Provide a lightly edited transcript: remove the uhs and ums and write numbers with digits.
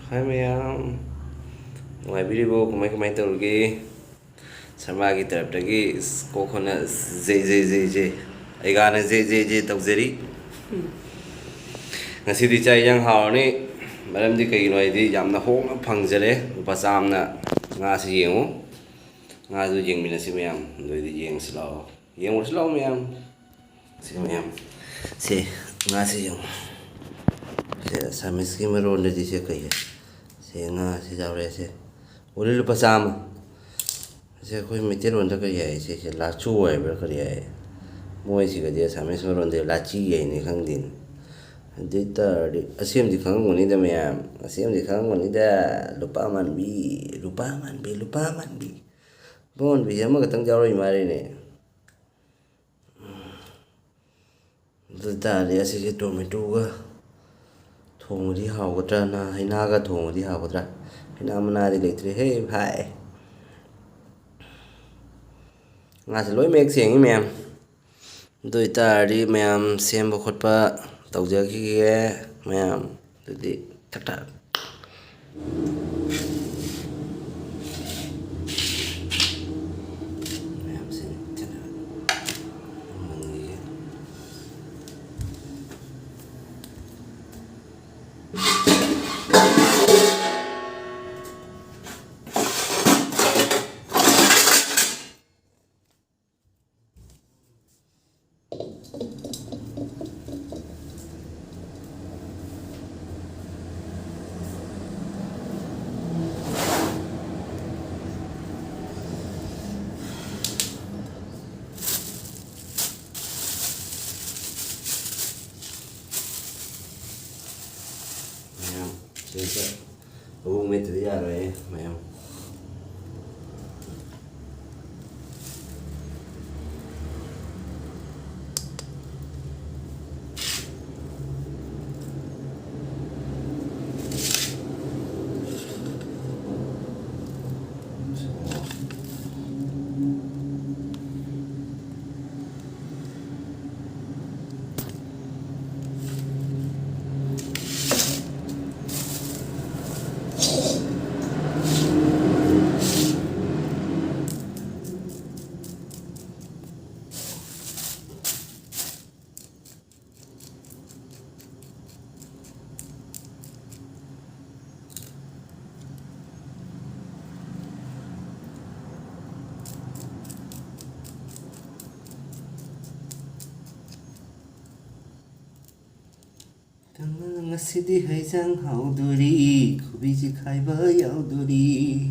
Hai ma'am, nuwaibiribo kumai taurugi sarmagi taraptagi kokona je aigana je tauzari ngasidi chai yang haurni maramdi kaigino aidi yamna hongna phangjare lupa chamna nga si yengu nga du yengminasi ma'am doidi yengsi lao yengursi lao ma'am si ma'am si nga si yengu se samiski maronda di se kaiye se nga si jaure se uri lupa chama se khoi mitironda kari ai se lachu ai ber kari ai moi si gadi samis maronda lachi ai ni khangdin dita asemdi khangoni da ma'am asemdi khangoni da lupa manbi bon bi ama katang jaure mari ne dita le ase tomato ga thongdi hawgatra na hainaga thongdi hawgatra haina manadi leitre he bhai nga se loi mek sengi ma'am doi tari ma'am semba khotpa tawjaki ge ma'am dudi tak ma'am sin chana mangi ma'am sinsa abung met dia rồi ma'am Ngasi di hai jang hau duri, kubi ji khai ba yau duri.